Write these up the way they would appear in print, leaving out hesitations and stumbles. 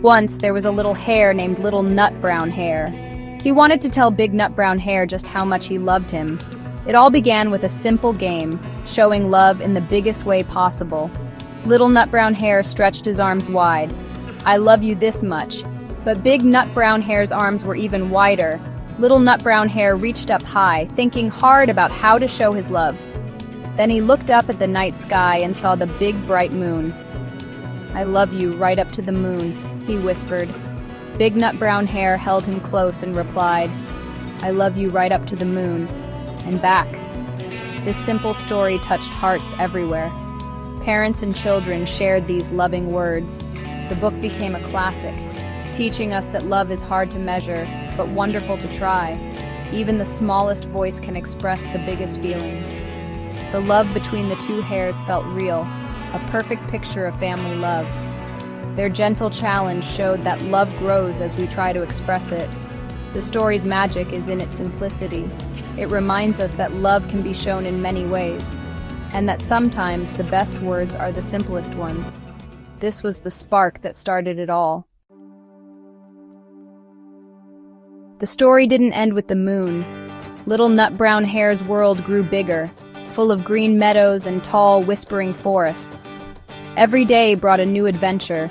Once, there was a little hare named Little NUTBROWN HARE. He wanted to tell Big NUTBROWN HARE just how much he loved him. It all began with a simple game, showing love in the biggest way possible. Little NUTBROWN HARE stretched his arms wide. "I love you this much." But Big NUTBROWN HARE's arms were even wider. Little NUTBROWN HARE reached up high, thinking hard about how to show his love. Then he looked up at the night sky and saw the big bright moon. "I love you right up to the moon," he whispered. Big NUTBROWN HARE held him close and replied, "I love you right up to the moon, and back." This simple story touched hearts everywhere. Parents and children shared these loving words. The book became a classic, teaching us that love is hard to measure, but wonderful to try. Even the smallest voice can express the biggest feelings. The love between the two hares felt real, a perfect picture of family love. Their gentle challenge showed that love grows as we try to express it. The story's magic is in its simplicity. It reminds us that love can be shown in many ways, and that sometimes the best words are the simplest ones. This was the spark that started it all. The story didn't end with the moon. Little NUTBROWN HARE's world grew bigger, full of green meadows and tall, whispering forests. Every day brought a new adventure.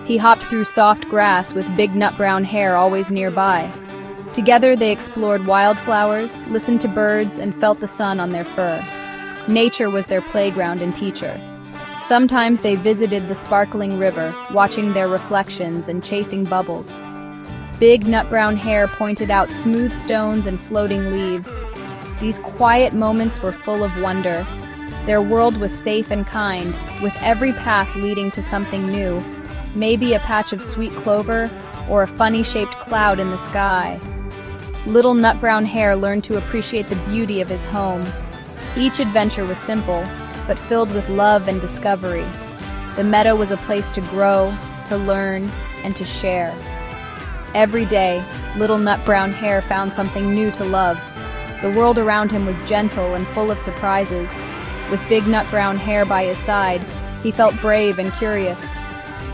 He hopped through soft grass with Big NUTBROWN HARE always nearby. Together they explored wildflowers, listened to birds, and felt the sun on their fur. Nature was their playground and teacher. Sometimes they visited the sparkling river, watching their reflections and chasing bubbles. Big NUTBROWN HARE pointed out smooth stones and floating leaves. These quiet moments were full of wonder. Their world was safe and kind, with every path leading to something new. Maybe a patch of sweet clover, or a funny-shaped cloud in the sky. Little NUTBROWN HARE learned to appreciate the beauty of his home. Each adventure was simple, but filled with love and discovery. The meadow was a place to grow, to learn, and to share. Every day, Little NUTBROWN HARE found something new to love. The world around him was gentle and full of surprises. With Big NUTBROWN HARE by his side, he felt brave and curious.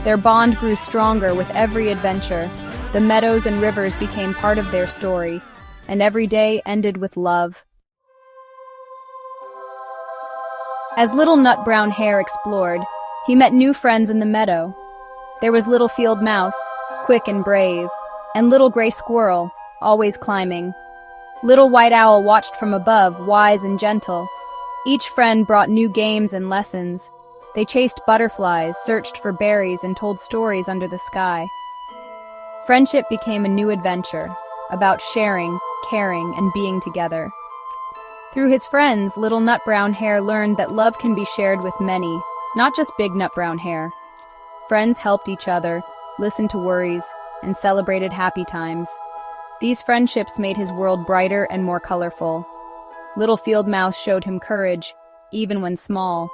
Their bond grew stronger with every adventure. The meadows and rivers became part of their story, and every day ended with love. As Little NUTBROWN HARE explored, he met new friends in the meadow. There was Little Field Mouse, quick and brave, and Little Gray Squirrel, always climbing. Little White Owl watched from above, wise and gentle. Each friend brought new games and lessons. They chased butterflies, searched for berries, and told stories under the sky. Friendship became a new adventure, about sharing, caring, and being together. Through his friends, Little NUTBROWN HARE learned that love can be shared with many, not just Big NUTBROWN HARE. Friends helped each other, listened to worries, and celebrated happy times. These friendships made his world brighter and more colorful. Little Field Mouse showed him courage, even when small.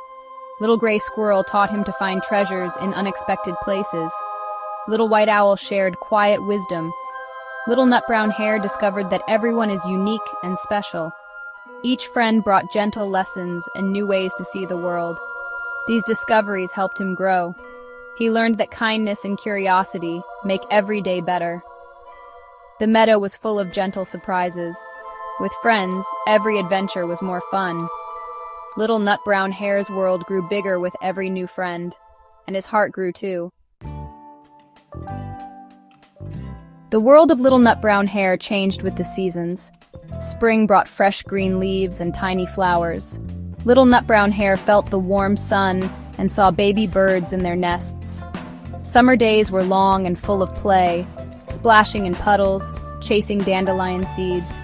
Little Gray Squirrel taught him to find treasures in unexpected places. Little White Owl shared quiet wisdom. Little NUTBROWN HARE discovered that everyone is unique and special. Each friend brought gentle lessons and new ways to see the world. These discoveries helped him grow. He learned that kindness and curiosity make every day better. The meadow was full of gentle surprises. With friends, every adventure was more fun. Little NUTBROWN HARE's world grew bigger with every new friend, and his heart grew too. The world of Little NUTBROWN HARE changed with the seasons. Spring brought fresh green leaves and tiny flowers. Little NUTBROWN HARE felt the warm sun and saw baby birds in their nests. Summer days were long and full of play, splashing in puddles, chasing dandelion seeds.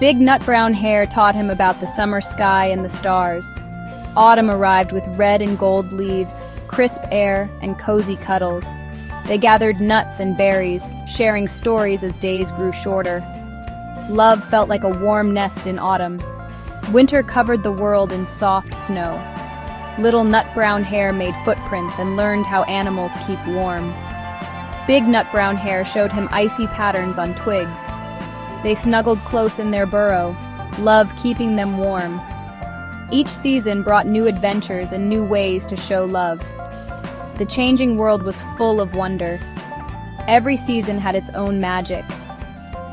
Big NUTBROWN HARE taught him about the summer sky and the stars. Autumn arrived with red and gold leaves, crisp air, and cozy cuddles. They gathered nuts and berries, sharing stories as days grew shorter. Love felt like a warm nest in autumn. Winter covered the world in soft snow. Little NUTBROWN HARE made footprints and learned how animals keep warm. Big NUTBROWN HARE showed him icy patterns on twigs. They snuggled close in their burrow, love keeping them warm. Each season brought new adventures and new ways to show love. The changing world was full of wonder. Every season had its own magic.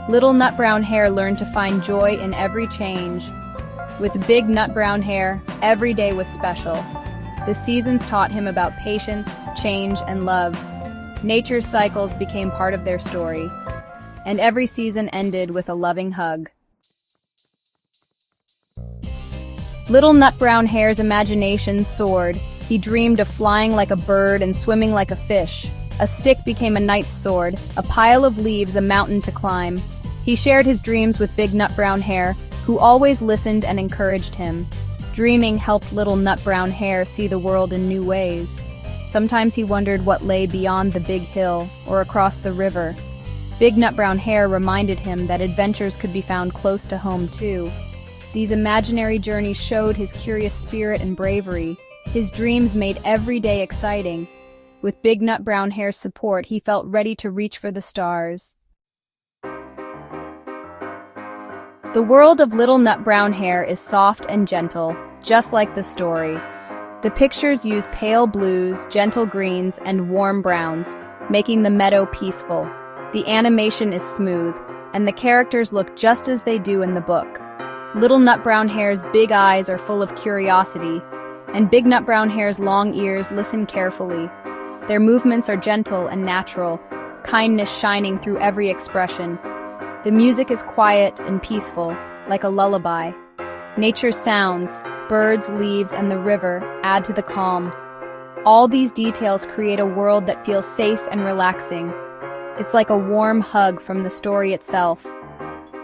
Little Nut Brown Hare learned to find joy in every change. With Big Nut Brown Hare, every day was special. The seasons taught him about patience, change, and love. Nature's cycles became part of their story, and every season ended with a loving hug. Little Nut Brown Hare's imagination soared. He dreamed of flying like a bird and swimming like a fish. A stick became a knight's sword, a pile of leaves a mountain to climb. He shared his dreams with Big Nut Brown Hare, who always listened and encouraged him. Dreaming helped Little Nut Brown Hare see the world in new ways. Sometimes he wondered what lay beyond the big hill or across the river. Big Nut Brown Hare reminded him that adventures could be found close to home too. These imaginary journeys showed his curious spirit and bravery. His dreams made every day exciting. With Big Nut Brown Hare's support, he felt ready to reach for the stars. The world of Little Nut Brown Hare is soft and gentle, just like the story. The pictures use pale blues, gentle greens, and warm browns, making the meadow peaceful. The animation is smooth, and the characters look just as they do in the book. Little Nut Brown Hare's big eyes are full of curiosity, and Big Nut Brown Hare's long ears listen carefully. Their movements are gentle and natural, kindness shining through every expression. The music is quiet and peaceful, like a lullaby. Nature's sounds, birds, leaves, and the river add to the calm. All these details create a world that feels safe and relaxing. It's like a warm hug from the story itself.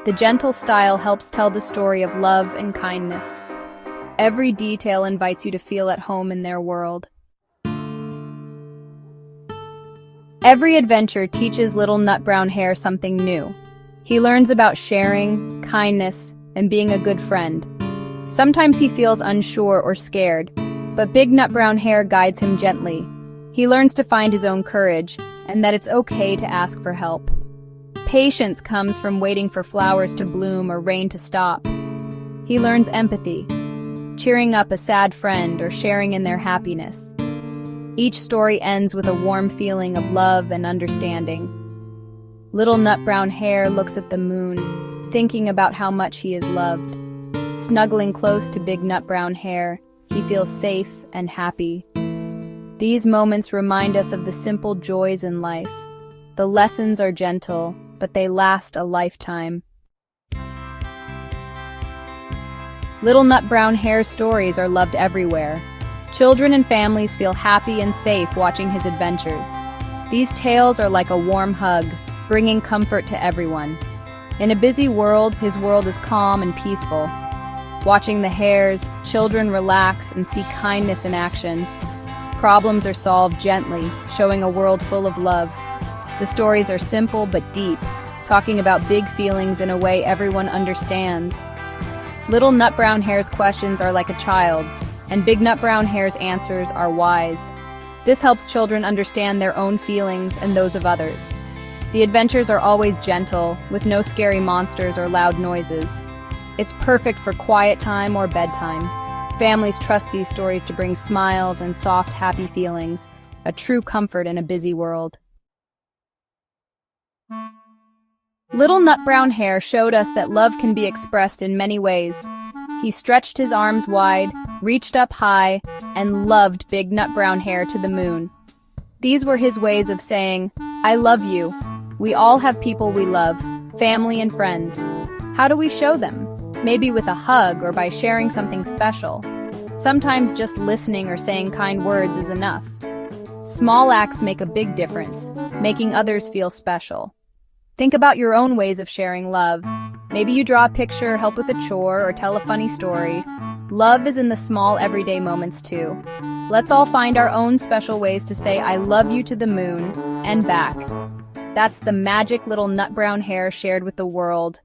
The gentle style helps tell the story of love and kindness. Every detail invites you to feel at home in their world. Every adventure teaches Little Nut Brown Hare something new. He learns about sharing, kindness, and being a good friend. Sometimes he feels unsure or scared, but Big Nut Brown Hare guides him gently. He learns to find his own courage, and that it's okay to ask for help. Patience comes from waiting for flowers to bloom or rain to stop. He learns empathy, cheering up a sad friend or sharing in their happiness. Each story ends with a warm feeling of love and understanding. Little Nut Brown Hare looks at the moon, thinking about how much he is loved. Snuggling close to Big Nut Brown Hare, he feels safe and happy. These moments remind us of the simple joys in life. The lessons are gentle, but they last a lifetime. Little Nut Brown Hare's stories are loved everywhere. Children and families feel happy and safe watching his adventures. These tales are like a warm hug, bringing comfort to everyone. In a busy world, his world is calm and peaceful. Watching the hares, children relax and see kindness in action. Problems are solved gently, showing a world full of love. The stories are simple but deep, talking about big feelings in a way everyone understands. Little Nut Brown Hare's questions are like a child's, and Big Nut Brown Hare's answers are wise. This helps children understand their own feelings and those of others. The adventures are always gentle, with no scary monsters or loud noises. It's perfect for quiet time or bedtime. Families trust these stories to bring smiles and soft, happy feelings, a true comfort in a busy world. Little Nut Brown Hare showed us that love can be expressed in many ways. He stretched his arms wide, reached up high, and loved Big Nut Brown Hare to the moon. These were his ways of saying, "I love you." We all have people we love, family and friends. How do we show them? Maybe with a hug or by sharing something special. Sometimes just listening or saying kind words is enough. Small acts make a big difference, making others feel special. Think about your own ways of sharing love. Maybe you draw a picture, help with a chore, or tell a funny story. Love is in the small everyday moments too. Let's all find our own special ways to say "I love you" to the moon and back. That's the magic Little Nut Brown Hare shared with the world.